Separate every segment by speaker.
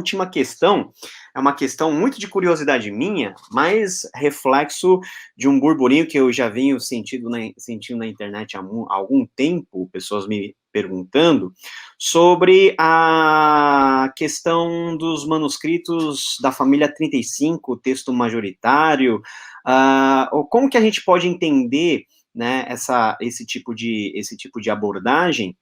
Speaker 1: última questão é uma questão muito de curiosidade minha, mas reflexo de um burburinho que eu já venho sentindo na internet há algum tempo, pessoas me perguntando, sobre a questão dos manuscritos da família 35, texto majoritário, como que a gente pode entender, né, esse tipo de abordagem,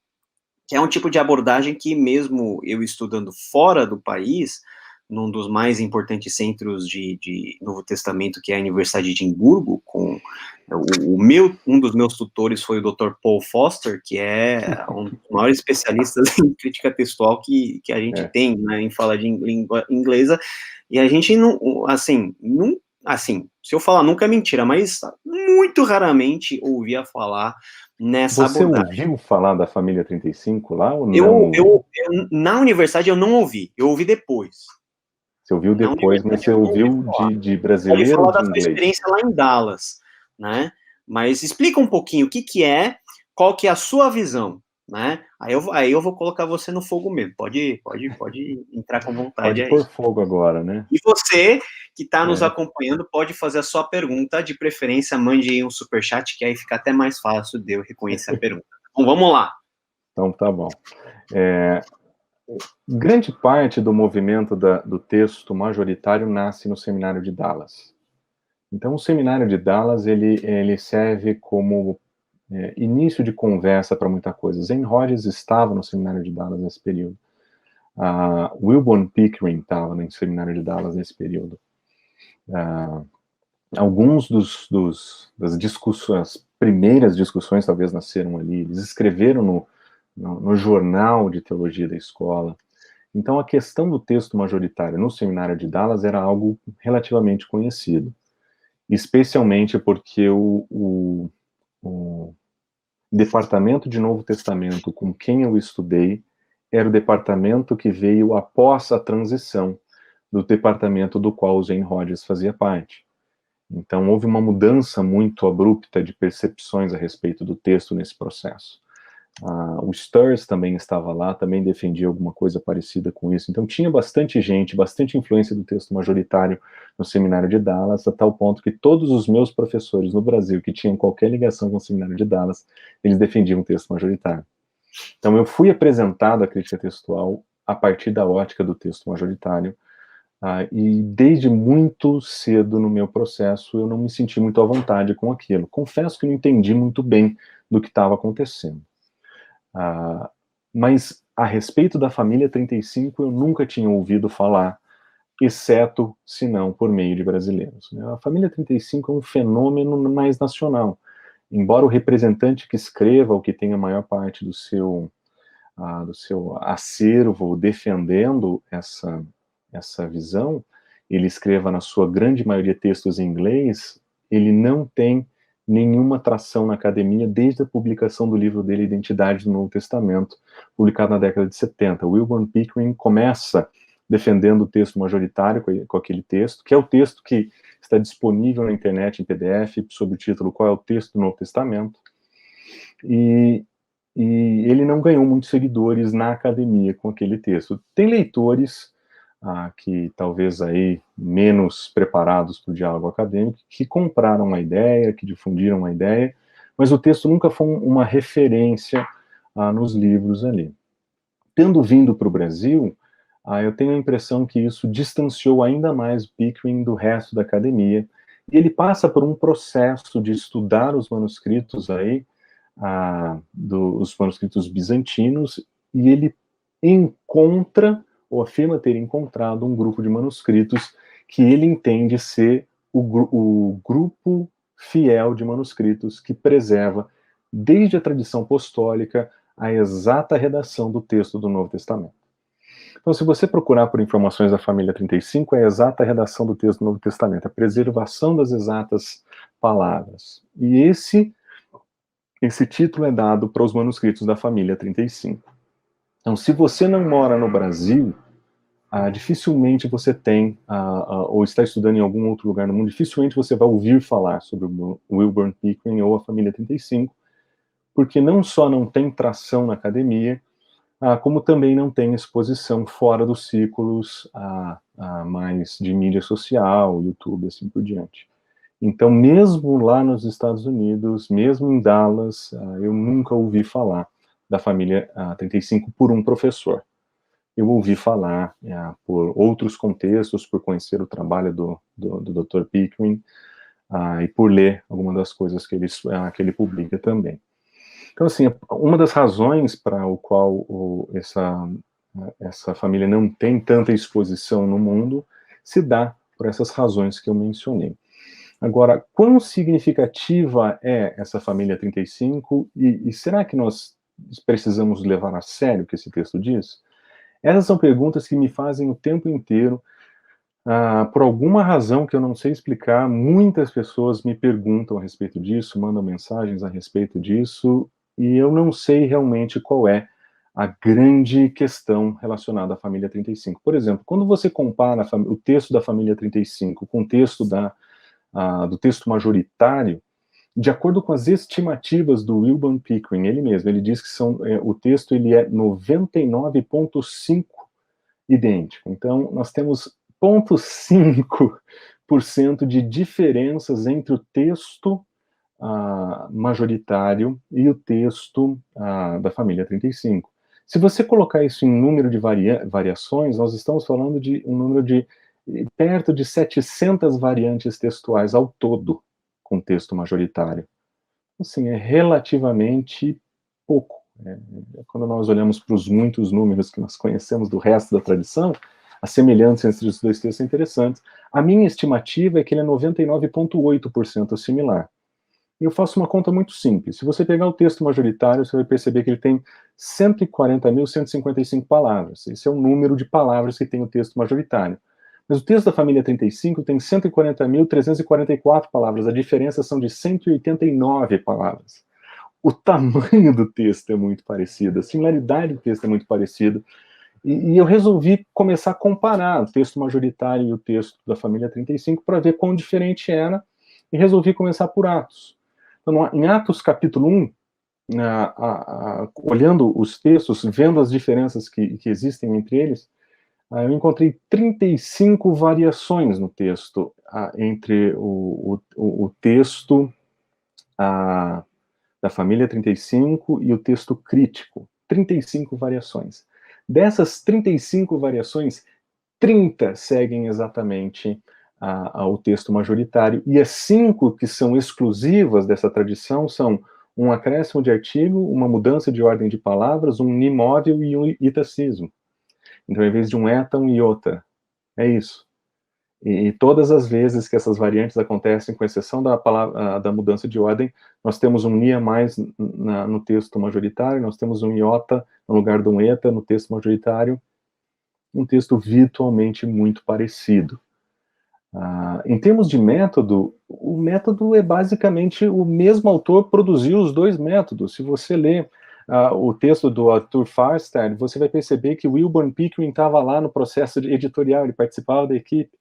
Speaker 1: que é um tipo de abordagem que mesmo eu estudando fora do país, num dos mais importantes centros de Novo Testamento, que é a Universidade de Edimburgo, um dos meus tutores foi o Dr. Paul Foster, que é um dos maiores especialistas em crítica textual que a gente tem, né, em fala de língua inglesa, e a gente assim, se eu falar nunca é mentira, mas muito raramente ouvia falar nessa
Speaker 2: Você
Speaker 1: abordagem.
Speaker 2: ouviu falar da família 35 lá ou não?
Speaker 1: Na universidade eu não ouvi, eu ouvi depois.
Speaker 2: Você ouviu
Speaker 1: Na
Speaker 2: depois, mas
Speaker 1: universidade
Speaker 2: você
Speaker 1: eu não ouvi
Speaker 2: ouviu
Speaker 1: falar.
Speaker 2: de
Speaker 1: Pode
Speaker 2: brasileiro ou
Speaker 1: falar
Speaker 2: de
Speaker 1: da sua
Speaker 2: inglês?
Speaker 1: experiência lá em Dallas, né? Mas explica um pouquinho o que é, qual que é a sua visão, né? Aí eu vou colocar você no fogo mesmo. Pode entrar com vontade
Speaker 2: Pode
Speaker 1: aí.
Speaker 2: pôr fogo agora, né?
Speaker 1: E você que está nos acompanhando pode fazer a sua pergunta, de preferência mande aí um superchat, que aí fica até mais fácil de eu reconhecer a pergunta. Então vamos lá.
Speaker 2: Então tá bom. Grande parte do movimento do texto majoritário nasce no Seminário de Dallas. Então o Seminário de Dallas ele serve como início de conversa para muita coisa. Zane Hodges estava no Seminário de Dallas nesse período. Wilbur Pickering estava no Seminário de Dallas nesse período. Alguns das discussões, as primeiras discussões talvez nasceram ali. Eles escreveram no jornal de teologia da escola. Então a questão do texto majoritário no Seminário de Dallas era algo relativamente conhecido, especialmente porque o departamento de Novo Testamento com quem eu estudei era o departamento que veio após a transição do departamento do qual o Zane Hodges fazia parte. Então houve uma mudança muito abrupta de percepções a respeito do texto nesse processo. O Sturz também estava lá, também defendia alguma coisa parecida com isso. Então tinha bastante gente, bastante influência do texto majoritário no Seminário de Dallas, a tal ponto que todos os meus professores no Brasil que tinham qualquer ligação com o Seminário de Dallas, eles defendiam o texto majoritário. Então eu fui apresentado à crítica textual a partir da ótica do texto majoritário, e desde muito cedo no meu processo eu não me senti muito à vontade com aquilo. Confesso que não entendi muito bem do que estava acontecendo. Mas a respeito da família 35 eu nunca tinha ouvido falar, exceto, se não, por meio de brasileiros. A família 35 é um fenômeno mais nacional. Embora o representante que escreva ou que tenha a maior parte do seu acervo defendendo essa visão, ele escreva na sua grande maioria textos em inglês, ele não tem nenhuma tração na academia desde a publicação do livro dele, Identidade do Novo Testamento, publicado na década de 70. Wilbur Pickering começa defendendo o texto majoritário com aquele texto, que é o texto que está disponível na internet em PDF, sob o título Qual é o Texto do Novo Testamento, e ele não ganhou muitos seguidores na academia com aquele texto. Tem leitores que talvez aí menos preparados para o diálogo acadêmico, que compraram a ideia, que difundiram a ideia, mas o texto nunca foi uma referência nos livros ali. Tendo vindo para o Brasil, eu tenho a impressão que isso distanciou ainda mais o Pickering do resto da academia, e ele passa por um processo de estudar os manuscritos aí, dos manuscritos bizantinos, e ele encontra, ou afirma ter encontrado, um grupo de manuscritos que ele entende ser o grupo fiel de manuscritos que preserva, desde a tradição apostólica, a exata redação do texto do Novo Testamento. Então, se você procurar por informações da família 35, é a exata redação do texto do Novo Testamento, a preservação das exatas palavras. E esse título é dado para os manuscritos da família 35. Então, se você não mora no Brasil, dificilmente você tem, ou está estudando em algum outro lugar no mundo, dificilmente você vai ouvir falar sobre o Wilbur Pickering ou a família 35, porque não só não tem tração na academia, como também não tem exposição fora dos círculos mais de mídia social, YouTube, assim por diante. Então, mesmo lá nos Estados Unidos, mesmo em Dallas, eu nunca ouvi falar da família 35 por um professor. Eu ouvi falar por outros contextos, por conhecer o trabalho do Dr. Pickering, e por ler algumas das coisas que ele publica também. Então, assim, uma das razões para o qual essa família não tem tanta exposição no mundo se dá por essas razões que eu mencionei. Agora, quão significativa é essa família 35 e será que nós precisamos levar a sério o que esse texto diz? Essas são perguntas que me fazem o tempo inteiro. Por alguma razão que eu não sei explicar, muitas pessoas me perguntam a respeito disso, mandam mensagens a respeito disso, e eu não sei realmente qual é a grande questão relacionada à família 35. Por exemplo, quando você compara o texto da família 35 com o texto do texto majoritário, de acordo com as estimativas do Wilburn Pickering, ele mesmo, ele diz que o texto ele é 99,5% idêntico. Então, nós temos 0,5% de diferenças entre o texto majoritário e o texto da família 35. Se você colocar isso em número de variações, nós estamos falando de um número de perto de 700 variantes textuais ao todo com texto majoritário. Assim, é relativamente pouco. Quando nós olhamos para os muitos números que nós conhecemos do resto da tradição, as semelhanças entre os dois textos são interessantes. A minha estimativa é que ele é 99,8% similar. E eu faço uma conta muito simples. Se você pegar o texto majoritário, você vai perceber que ele tem 140.155 palavras. Esse é o número de palavras que tem o texto majoritário. Mas o texto da família 35 tem 140.344 palavras. A diferença são de 189 palavras. O tamanho do texto é muito parecido, a similaridade do texto é muito parecida. E eu resolvi começar a comparar o texto majoritário e o texto da família 35 para ver quão diferente era, e resolvi começar por Atos. Então, em Atos capítulo 1, olhando os textos, vendo as diferenças que existem entre eles, eu encontrei 35 variações no texto, entre o texto da família 35 e o texto crítico. 35 variações. Dessas 35 variações, 30 seguem exatamente ao texto majoritário, e as 5 que são exclusivas dessa tradição são um acréscimo de artigo, uma mudança de ordem de palavras, um nimóvel e um itacismo. Então, em vez de um eta, um iota. É isso. E todas as vezes que essas variantes acontecem, com exceção da mudança de ordem, nós temos um ni a mais no texto majoritário, nós temos um iota no lugar de um eta no texto majoritário, um texto virtualmente muito parecido. Em termos de método, o método é basicamente o mesmo autor produziu os dois métodos. Se você ler o texto do Arthur Farstad, você vai perceber que o Wilburn Pickering estava lá no processo editorial, ele participava da equipe.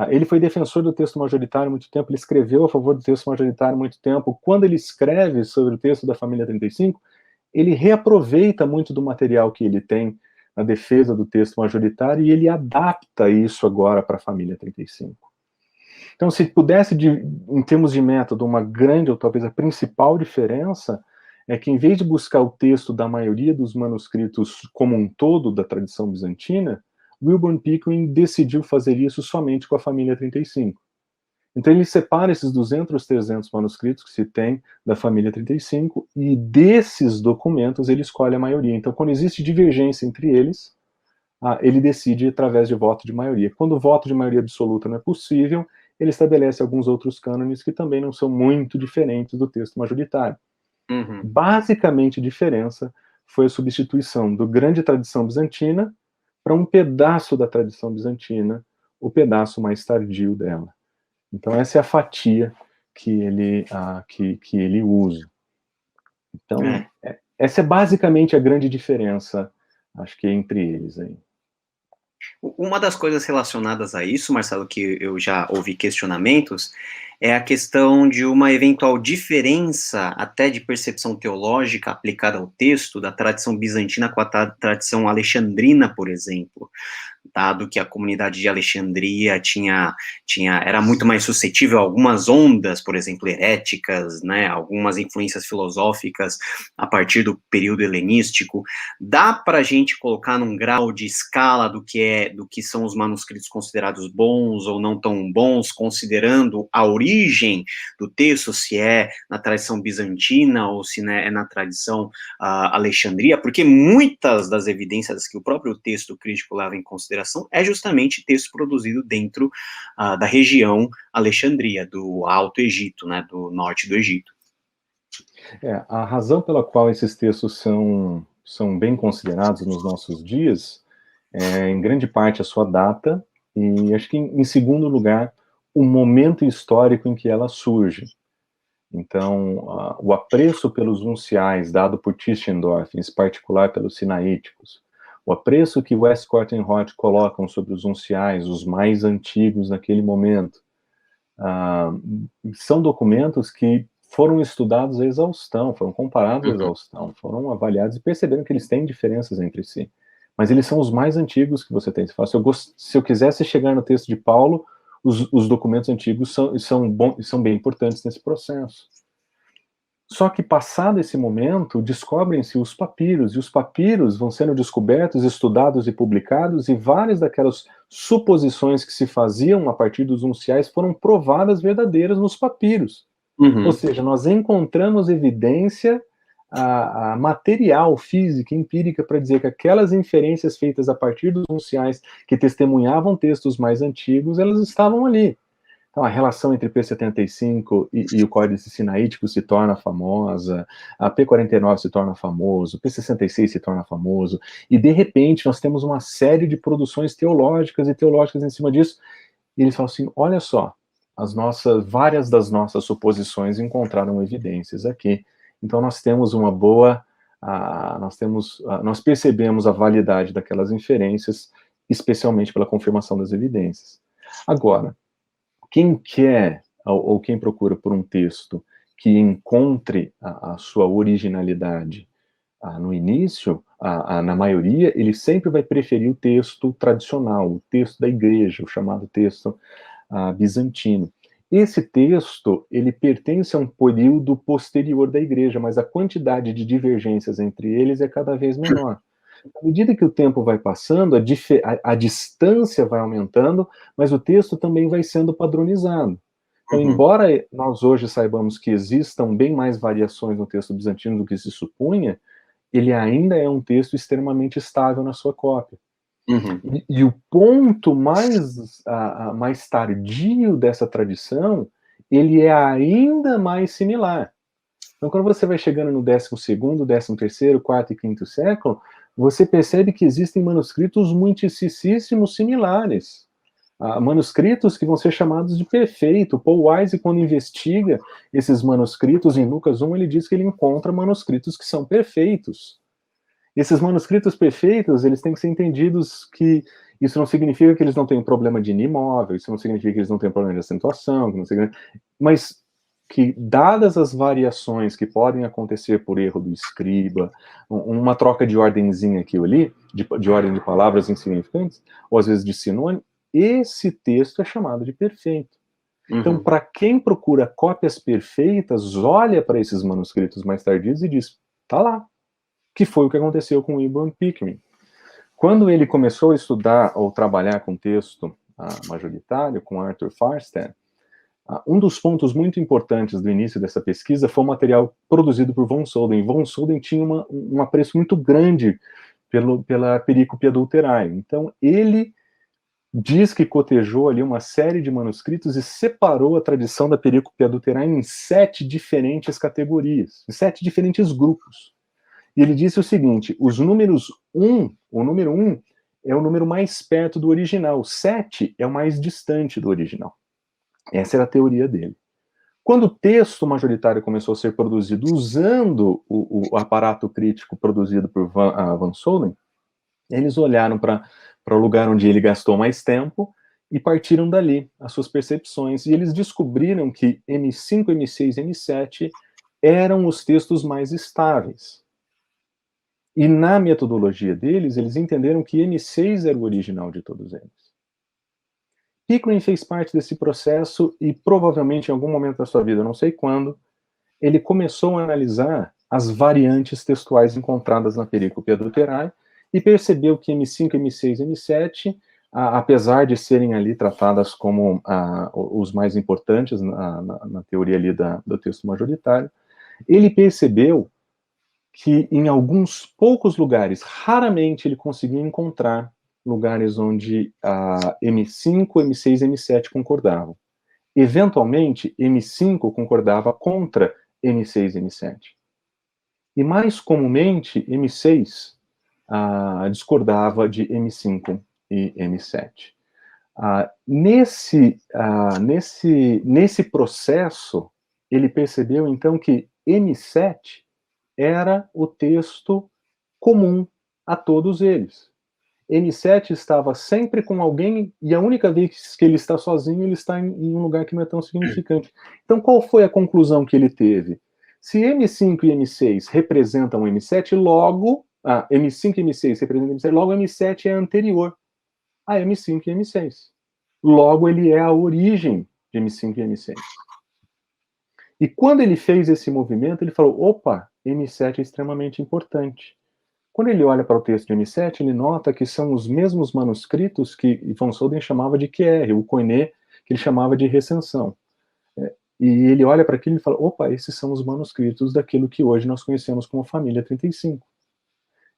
Speaker 2: Ele foi defensor do texto majoritário há muito tempo, ele escreveu a favor do texto majoritário há muito tempo. Quando ele escreve sobre o texto da família 35, ele reaproveita muito do material que ele tem na defesa do texto majoritário e ele adapta isso agora para a família 35. Então, se pudesse, em termos de método, uma grande, ou talvez a principal diferença, é que em vez de buscar o texto da maioria dos manuscritos como um todo da tradição bizantina, Wilburn Pickering decidiu fazer isso somente com a família 35. Então ele separa esses 200, 300 manuscritos que se tem da família 35 e desses documentos ele escolhe a maioria. Então quando existe divergência entre eles, ele decide através de voto de maioria. Quando o voto de maioria absoluta não é possível, ele estabelece alguns outros cânones que também não são muito diferentes do texto majoritário.
Speaker 1: Uhum.
Speaker 2: Basicamente a diferença foi a substituição do grande tradição bizantina para um pedaço da tradição bizantina, o pedaço mais tardio dela. Então essa é a fatia que ele usa. Então essa é basicamente a grande diferença, acho que entre eles aí.
Speaker 1: Uma das coisas relacionadas a isso, Marcelo, que eu já ouvi questionamentos, é a questão de uma eventual diferença, até de percepção teológica aplicada ao texto, da tradição bizantina com a tradição alexandrina, por exemplo, dado que a comunidade de Alexandria era muito mais suscetível a algumas ondas, por exemplo, heréticas, né, algumas influências filosóficas a partir do período helenístico. Dá para a gente colocar num grau de escala do que são os manuscritos considerados bons ou não tão bons, considerando a origem do texto, se é na tradição bizantina ou se é na tradição alexandria, porque muitas das evidências que o próprio texto crítico leva em consideração é justamente texto produzido dentro da região Alexandria, do Alto Egito, né, do norte do Egito.
Speaker 2: A razão pela qual esses textos são bem considerados nos nossos dias é, em grande parte, a sua data e, acho que, em segundo lugar, o momento histórico em que ela surge. Então, o apreço pelos unciais dado por Tischendorf, em particular pelos sinaíticos, o apreço que Westcott e Roth colocam sobre os unciais, os mais antigos naquele momento, são documentos que foram estudados à exaustão, foram comparados à exaustão, foram avaliados e perceberam que eles têm diferenças entre si. Mas eles são os mais antigos que você tem. Se eu quisesse chegar no texto de Paulo, os documentos antigos são bem importantes nesse processo. Só que, passado esse momento, descobrem-se os papiros, e os papiros vão sendo descobertos, estudados e publicados, e várias daquelas suposições que se faziam a partir dos unciais foram provadas verdadeiras nos papiros. Ou seja, nós encontramos evidência material, física, empírica, para dizer que aquelas inferências feitas a partir dos unciais que testemunhavam textos mais antigos, elas estavam ali. Então, a relação entre P75 e o Códice Sinaítico se torna famosa, a P49 se torna famoso, o P66 se torna famoso, e, de repente, nós temos uma série de produções teológicas e teológicas em cima disso, e eles falam assim, olha só, várias das nossas suposições encontraram evidências aqui. Então, nós temos uma boa, nós percebemos a validade daquelas inferências, especialmente pela confirmação das evidências. Agora, quem quer, ou quem procura por um texto que encontre a sua originalidade no início, na maioria, ele sempre vai preferir o texto tradicional, o texto da igreja, o chamado texto bizantino. Esse texto, ele pertence a um período posterior da igreja, mas a quantidade de divergências entre eles é cada vez menor. À medida que o tempo vai passando, a distância vai aumentando, mas o texto também vai sendo padronizado. Então, embora nós hoje saibamos que existam bem mais variações no texto bizantino do que se supunha, ele ainda é um texto extremamente estável na sua cópia. E o ponto mais tardio dessa tradição, ele é ainda mais similar. Então, quando você vai chegando no 12º, 13º, 4º e 5º século, você percebe que existem manuscritos muitíssimos similares. Manuscritos que vão ser chamados de perfeito. Paul Wise, quando investiga esses manuscritos, em Lucas 1, ele diz que ele encontra manuscritos que são perfeitos. Esses manuscritos perfeitos, eles têm que ser entendidos que isso não significa que eles não têm problema de inimóvel, isso não significa que eles não têm problema de acentuação, mas que, dadas as variações que podem acontecer por erro do escriba, uma troca de ordenzinha aqui ou ali, de ordem de palavras insignificantes, ou às vezes de sinônimo, esse texto é chamado de perfeito. Então, para quem procura cópias perfeitas, olha para esses manuscritos mais tardios e diz, tá lá, que foi o que aconteceu com William Pickering. Quando ele começou a estudar ou trabalhar com texto majoritário, com Arthur Farstad, um dos pontos muito importantes do início dessa pesquisa foi o material produzido por von Soden. Von Soden tinha um apreço muito grande pela perícope adulterae. Então, ele diz que cotejou ali uma série de manuscritos e separou a tradição da perícope adulterae em 7 diferentes categorias, em 7 diferentes grupos. E ele disse o seguinte, o número 1 é o número mais perto do original, 7 é o mais distante do original. Essa era a teoria dele. Quando o texto majoritário começou a ser produzido usando o aparato crítico produzido por Van Soden, eles olharam para o lugar onde ele gastou mais tempo e partiram dali, as suas percepções, e eles descobriram que M5, M6 e M7 eram os textos mais estáveis. E na metodologia deles, eles entenderam que M6 era o original de todos eles. Pickering fez parte desse processo e provavelmente em algum momento da sua vida, não sei quando, ele começou a analisar as variantes textuais encontradas na perícope adulterae e percebeu que M5, M6 e M7, apesar de serem ali tratadas como os mais importantes na teoria ali do texto majoritário, ele percebeu que em alguns poucos lugares, raramente ele conseguia encontrar lugares onde M5, M6 e M7 concordavam. Eventualmente, M5 concordava contra M6 e M7. E mais comumente, M6 discordava de M5 e M7. Nesse processo, ele percebeu então que M7 era o texto comum a todos eles. M7 estava sempre com alguém, e a única vez que ele está sozinho, ele está em um lugar que não é tão significante. Então, qual foi a conclusão que ele teve? Se M5 e M6 representam M7, logo, M5 e M6 representam M7, logo M7 é anterior a M5 e M6. Logo, ele é a origem de M5 e M6. E quando ele fez esse movimento, ele falou, opa, M7 é extremamente importante. Quando ele olha para o texto de M7, ele nota que são os mesmos manuscritos que von Soden chamava de QR, o Koiné, que ele chamava de recensão. E ele olha para aquilo e fala, opa, esses são os manuscritos daquilo que hoje nós conhecemos como família 35.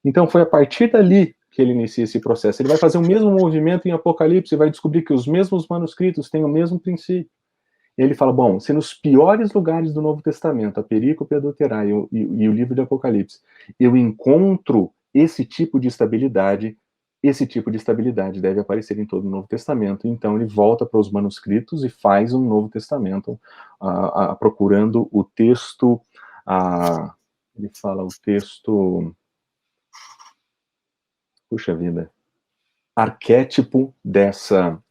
Speaker 2: Então foi a partir dali que ele inicia esse processo. Ele vai fazer o mesmo movimento em Apocalipse e vai descobrir que os mesmos manuscritos têm o mesmo princípio. E ele fala, bom, se nos piores lugares do Novo Testamento, a perícope adulterae e o livro de Apocalipse, eu encontro esse tipo de estabilidade deve aparecer em todo o Novo Testamento. Então ele volta para os manuscritos e faz um Novo Testamento, procurando o texto, ele fala o texto, puxa vida, arquétipo dessa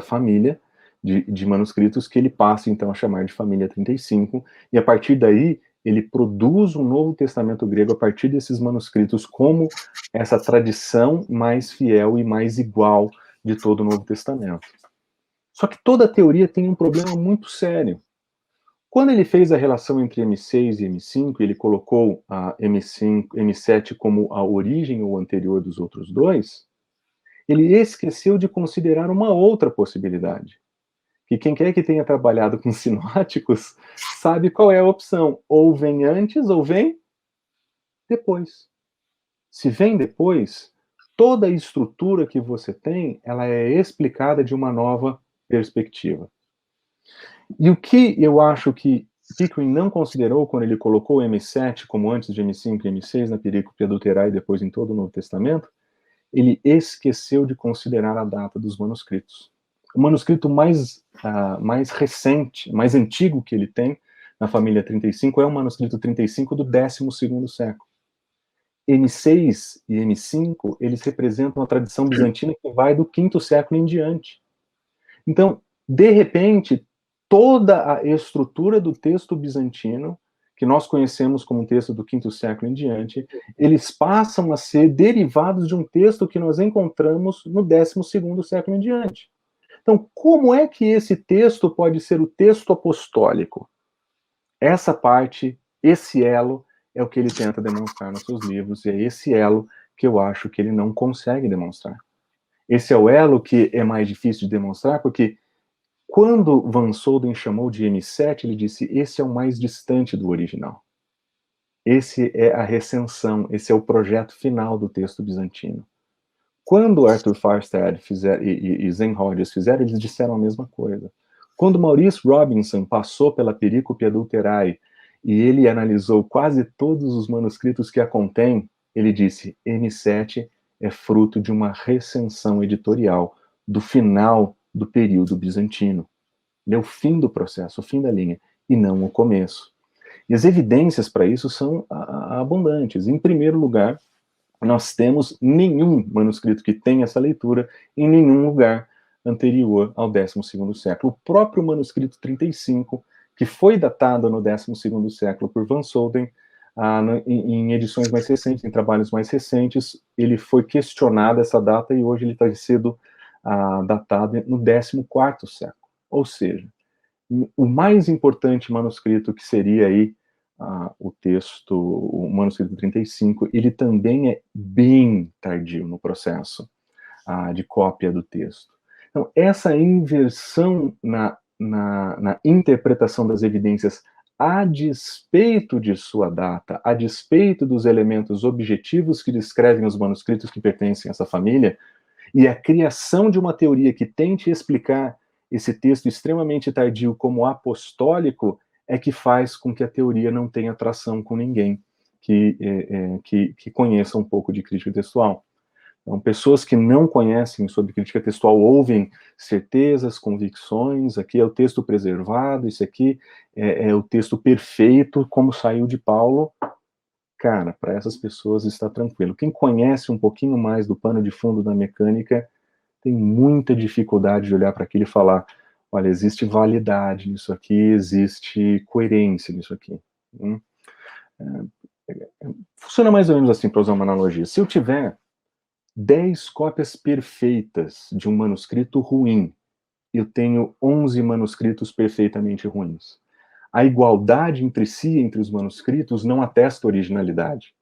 Speaker 2: família, de manuscritos que ele passa, então, a chamar de família 35, e a partir daí ele produz um Novo Testamento grego a partir desses manuscritos como essa tradição mais fiel e mais igual de todo o Novo Testamento. Só que toda a teoria tem um problema muito sério. Quando ele fez a relação entre M6 e M5, ele colocou a M7 como a origem ou anterior dos outros dois, ele esqueceu de considerar uma outra possibilidade. Que quem quer que tenha trabalhado com sinóticos sabe qual é a opção. Ou vem antes, ou vem depois. Se vem depois, toda a estrutura que você tem, ela é explicada de uma nova perspectiva. E o que eu acho que Pickering não considerou quando ele colocou M7 como antes de M5 e M6 na perícope adulterae e depois em todo o Novo Testamento, ele esqueceu de considerar a data dos manuscritos. O manuscrito mais recente, mais antigo que ele tem na família 35 é o manuscrito 35 do 12º século. M6 e M5, eles representam a tradição bizantina que vai do 5º século em diante. Então, de repente, toda a estrutura do texto bizantino, que nós conhecemos como um texto do 5º século em diante, eles passam a ser derivados de um texto que nós encontramos no 12º século em diante. Então, como é que esse texto pode ser o texto apostólico? Essa parte, esse elo, é o que ele tenta demonstrar nos seus livros, e é esse elo que eu acho que ele não consegue demonstrar. Esse é o elo que é mais difícil de demonstrar, porque quando Van Soden chamou de M7, ele disse, esse é o mais distante do original. Esse é a recensão, esse é o projeto final do texto bizantino. Quando Arthur Farstad e Zen Rogers fizeram, eles disseram a mesma coisa. Quando Maurice Robinson passou pela perícope adulterae e ele analisou quase todos os manuscritos que a contém, ele disse, M7 é fruto de uma recensão editorial do final do período bizantino. Ele é o fim do processo, o fim da linha, e não o começo. E as evidências para isso são abundantes. Em primeiro lugar, nós temos nenhum manuscrito que tenha essa leitura em nenhum lugar anterior ao 12º século. O próprio manuscrito 35, que foi datado no 12º século por Van Soden, em edições mais recentes, em trabalhos mais recentes, ele foi questionado essa data e hoje ele está sendo datado no 14º século. Ou seja, o mais importante manuscrito, que seria aí o texto, o manuscrito 35, ele também é bem tardio no processo de cópia do texto. Então, essa inversão na interpretação das evidências a despeito de sua data, a despeito dos elementos objetivos que descrevem os manuscritos que pertencem a essa família, e a criação de uma teoria que tente explicar esse texto extremamente tardio como apostólico, é que faz com que a teoria não tenha tração com ninguém que conheça um pouco de crítica textual. Então, pessoas que não conhecem sobre crítica textual ouvem certezas, convicções, aqui é o texto preservado, isso aqui é o texto perfeito, como saiu de Paulo. Cara, para essas pessoas está tranquilo. Quem conhece um pouquinho mais do pano de fundo da mecânica tem muita dificuldade de olhar para aquilo e falar, olha, existe validade nisso aqui, existe coerência nisso aqui. Funciona mais ou menos assim, para usar uma analogia. Se eu tiver 10 cópias perfeitas de um manuscrito ruim, eu tenho 11 manuscritos perfeitamente ruins. A igualdade entre si, entre os manuscritos, não atesta originalidade.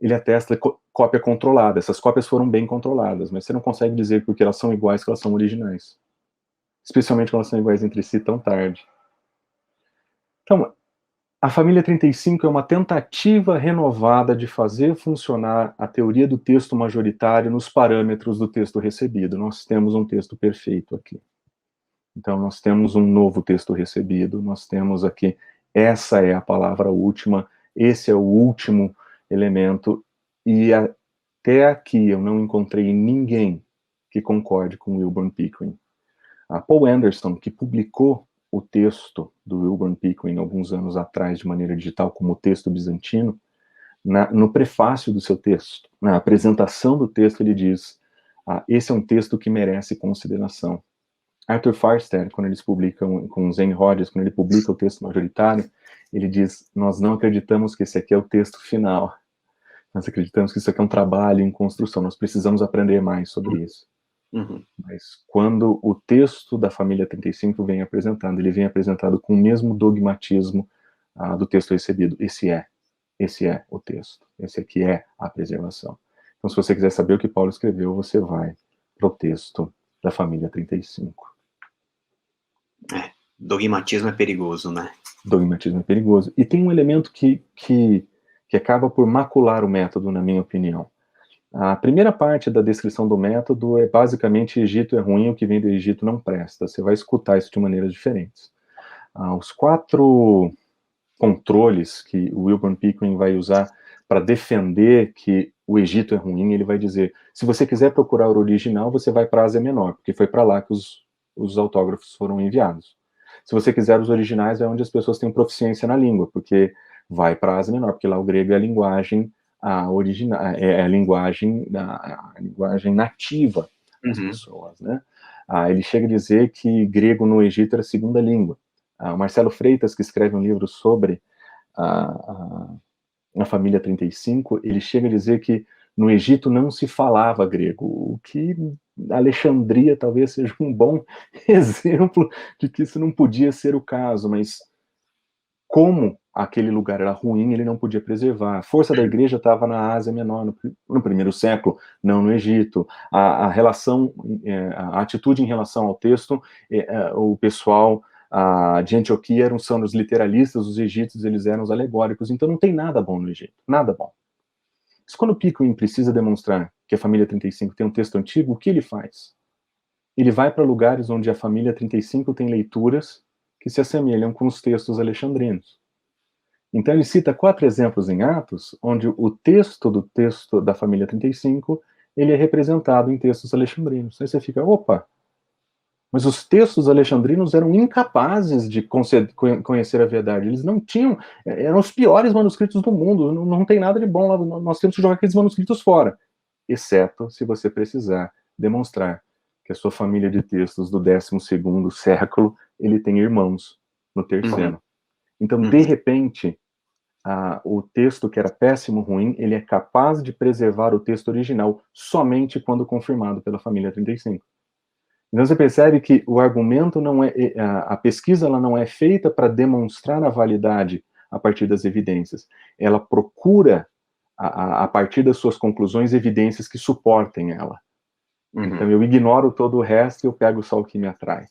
Speaker 2: Ele atesta cópia controlada. Essas cópias foram bem controladas, mas você não consegue dizer porque elas são iguais que elas são originais. Especialmente quando elas são iguais entre si tão tarde. Então, a família 35 é uma tentativa renovada de fazer funcionar a teoria do texto majoritário nos parâmetros do texto recebido. Nós temos um texto perfeito aqui. Então, nós temos um novo texto recebido, nós temos aqui, essa é a palavra última, esse é o último elemento, e até aqui eu não encontrei ninguém que concorde com Wilburn Pickering. A Paul Anderson, que publicou o texto do Wilburn Pickering alguns anos atrás de maneira digital como texto bizantino, no prefácio do seu texto, na apresentação do texto, ele diz, esse é um texto que merece consideração. Arthur Farster, quando eles publicam, com Zane Rogers, quando ele publica o texto majoritário, ele diz, nós não acreditamos que esse aqui é o texto final, nós acreditamos que isso aqui é um trabalho em construção, nós precisamos aprender mais sobre isso. Uhum. Mas quando o texto da família 35 vem apresentado, ele vem apresentado com o mesmo dogmatismo do texto recebido. Esse é o texto. Esse aqui é a preservação. Então, se você quiser saber o que Paulo escreveu, você vai para o texto da família 35.
Speaker 1: Dogmatismo é perigoso, né?
Speaker 2: Dogmatismo é perigoso. E tem um elemento que acaba por macular o método, na minha opinião. A primeira parte da descrição do método é basicamente Egito é ruim, o que vem do Egito não presta. Você vai escutar isso de maneiras diferentes. Os 4 controles que o Wilburn Pickering vai usar para defender que o Egito é ruim, ele vai dizer, se você quiser procurar o original, você vai para a Ásia Menor, porque foi para lá que os autógrafos foram enviados. Se você quiser os originais, é onde as pessoas têm proficiência na língua, porque vai para a Ásia Menor, porque lá o grego é a linguagem original, é a linguagem nativa das pessoas, né? Ele chega a dizer que grego no Egito era a segunda língua. O Marcelo Freitas, que escreve um livro sobre a família 35, ele chega a dizer que no Egito não se falava grego, o que Alexandria talvez seja um bom exemplo de que isso não podia ser o caso, mas como aquele lugar era ruim, ele não podia preservar. A força da igreja estava na Ásia Menor, no primeiro século, não no Egito. A atitude em relação ao texto, o pessoal de Antioquia são os literalistas, os egípcios eles eram os alegóricos, então não tem nada bom no Egito, nada bom. Mas quando Pickering precisa demonstrar que a família 35 tem um texto antigo, o que ele faz? Ele vai para lugares onde a família 35 tem leituras que se assemelham com os textos alexandrinos. Então ele cita 4 exemplos em Atos, onde o texto do texto da família 35, ele é representado em textos alexandrinos. Aí você fica, opa, mas os textos alexandrinos eram incapazes de conhecer a verdade. Eles não tinham, eram os piores manuscritos do mundo, não tem nada de bom lá, nós temos que jogar aqueles manuscritos fora. Exceto se você precisar demonstrar que a sua família de textos do 12º século, ele tem irmãos no terceiro. Então, de repente, o texto que era péssimo, ruim, ele é capaz de preservar o texto original somente quando confirmado pela família 35. Então você percebe que o argumento não é, a pesquisa ela não é feita para demonstrar a validade a partir das evidências. Ela procura, a partir das suas conclusões, evidências que suportem ela. Então eu ignoro todo o resto e eu pego só o que me atrai.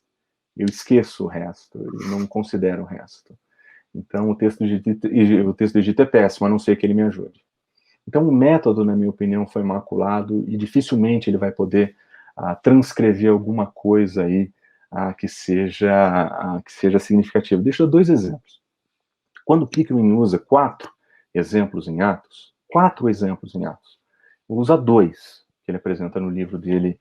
Speaker 2: Eu esqueço o resto, eu não considero o resto. Então o texto de Egito é péssimo, a não ser que ele me ajude. Então o método, na minha opinião, foi maculado e dificilmente ele vai poder transcrever alguma coisa aí que seja significativa. Deixa eu dar 2 exemplos. Quando Pickering usa 4 exemplos em Atos, usa 2 que ele apresenta no livro dele,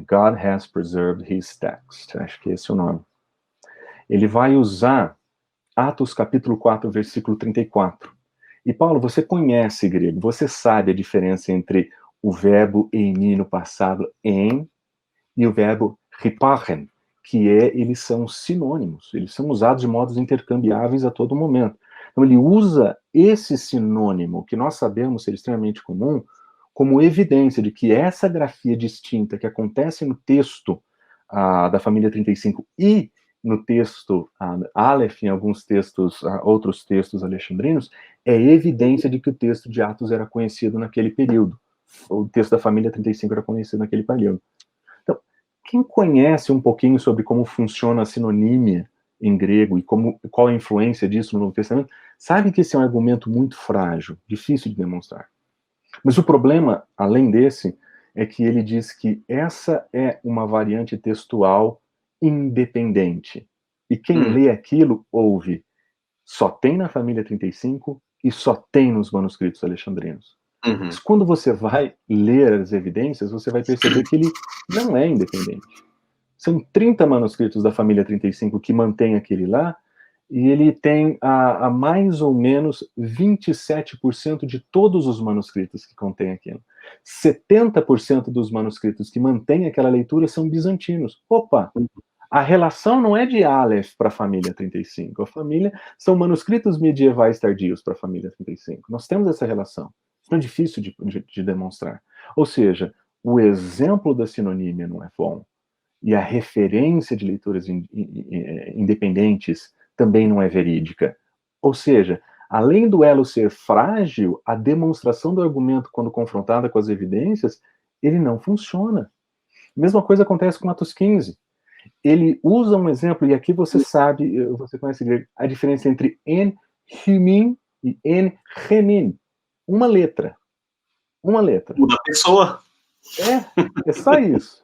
Speaker 2: God Has Preserved His Text, acho que esse é o nome. Ele vai usar Atos capítulo 4, versículo 34. E Paulo, você conhece grego, você sabe a diferença entre o verbo eimi no passado, em, e o verbo riparem, que eles são sinônimos, eles são usados de modos intercambiáveis a todo momento. Então ele usa esse sinônimo, que nós sabemos ser extremamente comum, como evidência de que essa grafia distinta que acontece no texto da família 35 e no texto Aleph, em alguns textos, outros textos alexandrinos, é evidência de que o texto de Atos era conhecido naquele período. O texto da família 35 era conhecido naquele período. Então, quem conhece um pouquinho sobre como funciona a sinonímia em grego e qual a influência disso no Novo Testamento, sabe que esse é um argumento muito frágil, difícil de demonstrar. Mas o problema, além desse, é que ele diz que essa é uma variante textual independente. E quem lê aquilo, ouve. Só tem na família 35 e só tem nos manuscritos alexandrinos. Mas quando você vai ler as evidências, você vai perceber que ele não é independente. São 30 manuscritos da família 35 que mantém aquele lá, e ele tem a mais ou menos 27% de todos os manuscritos que contém aquilo. 70% dos manuscritos que mantêm aquela leitura são bizantinos. Opa! A relação não é de Aleph para a família 35. A família são manuscritos medievais tardios para a família 35. Nós temos essa relação. Isso não é difícil de demonstrar. Ou seja, o exemplo da sinonímia não é bom. E a referência de leituras independentes também não é verídica. Ou seja, além do elo ser frágil, a demonstração do argumento, quando confrontada com as evidências, ele não funciona. Mesma coisa acontece com Atos 15. Ele usa um exemplo, e aqui você sabe, você conhece a diferença entre en humin e en remin. Uma letra. Uma letra.
Speaker 1: Muda a pessoa.
Speaker 2: É só isso.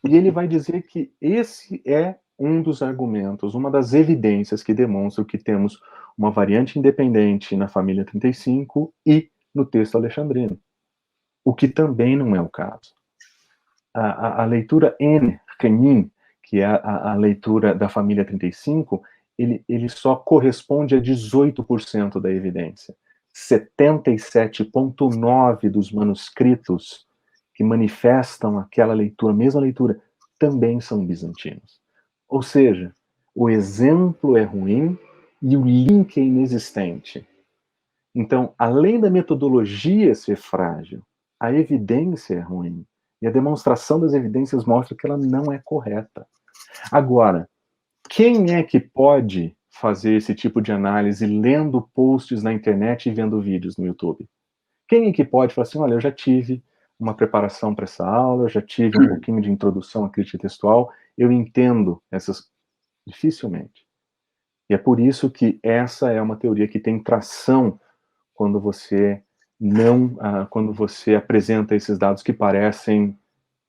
Speaker 2: E ele vai dizer que esse é um dos argumentos, uma das evidências que demonstram que temos uma variante independente na família 35 e no texto alexandrino. O que também não é o caso. A leitura en remin, que é a leitura da família 35, ele só corresponde a 18% da evidência. 77,9% dos manuscritos que manifestam aquela leitura, mesma leitura, também são bizantinos. Ou seja, o exemplo é ruim e o link é inexistente. Então, além da metodologia ser frágil, a evidência é ruim. E a demonstração das evidências mostra que ela não é correta. Agora, quem é que pode fazer esse tipo de análise lendo posts na internet e vendo vídeos no YouTube? Quem é que pode falar assim, olha, eu já tive uma preparação para essa aula, eu já tive um pouquinho de introdução à crítica textual, eu entendo essas... Dificilmente. E é por isso que essa é uma teoria que tem tração quando você quando você apresenta esses dados que parecem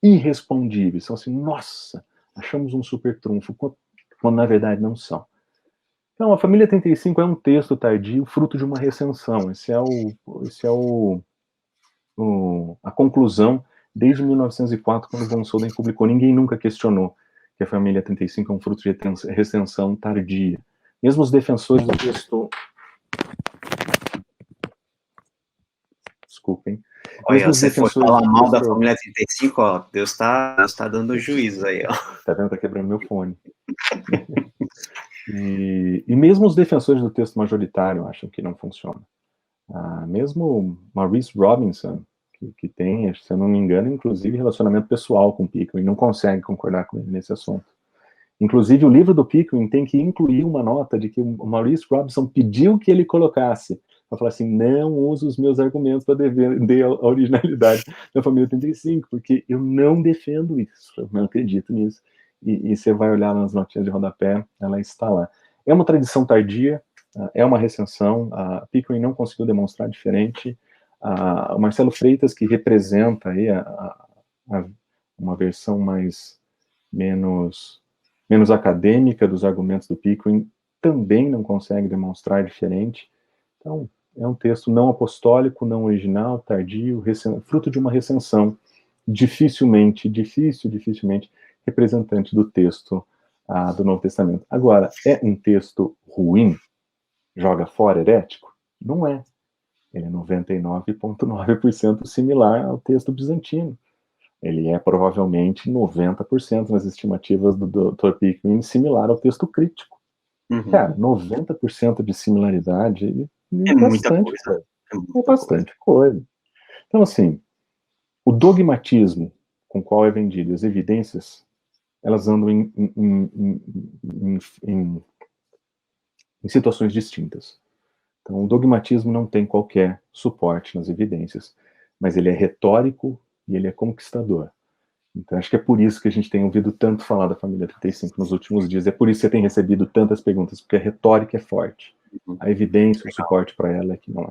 Speaker 2: irrespondíveis. São assim, nossa, achamos um super trunfo, quando na verdade não são. Então, a família 35 é um texto tardio, fruto de uma recensão. A conclusão desde 1904, quando Von Soden publicou. Ninguém nunca questionou que a família 35 é um fruto de recensão tardia. Mesmo os defensores do texto... desculpem.
Speaker 1: Olha,
Speaker 2: Mesmo os
Speaker 1: você foi
Speaker 2: defensores
Speaker 1: falar
Speaker 2: do
Speaker 1: mal da
Speaker 2: texto...
Speaker 1: família 35, ó, Deus tá dando juízo aí, ó.
Speaker 2: Tá vendo? Tá quebrando meu fone. E mesmo os defensores do texto majoritário acham que não funciona. Mesmo Maurice Robinson, que tem, se eu não me engano, inclusive relacionamento pessoal com Pickering, não consegue concordar com ele nesse assunto. Inclusive, o livro do Pickering tem que incluir uma nota de que o Maurice Robinson pediu que ele colocasse, para falar assim, não uso os meus argumentos para defender a originalidade da família 35, porque eu não defendo isso, eu não acredito nisso. E você vai olhar nas notinhas de rodapé, ela está lá. É uma tradição tardia, é uma recensão, a Pickering não conseguiu demonstrar diferente. O Marcelo Freitas, que representa aí uma versão menos acadêmica dos argumentos do Pickering, também não consegue demonstrar diferente. Então, é um texto não apostólico, não original, tardio, fruto de uma recensão, dificilmente representante do texto do Novo Testamento. Agora, é um texto ruim? Joga fora herético? Não é. Ele é 99,9% similar ao texto bizantino. Ele é provavelmente 90% nas estimativas do Dr. Pickering similar ao texto crítico.
Speaker 1: Uhum.
Speaker 2: Cara, 90% de similaridade
Speaker 1: é muita coisa.
Speaker 2: É bastante coisa. Então, assim, o dogmatismo com o qual é vendido, as evidências, elas andam em situações distintas. Então, o dogmatismo não tem qualquer suporte nas evidências, mas ele é retórico e ele é conquistador. Então, acho que é por isso que a gente tem ouvido tanto falar da família 35 nos últimos dias. É por isso que você tem recebido tantas perguntas, porque a retórica é forte. A evidência, o suporte para ela é que não é.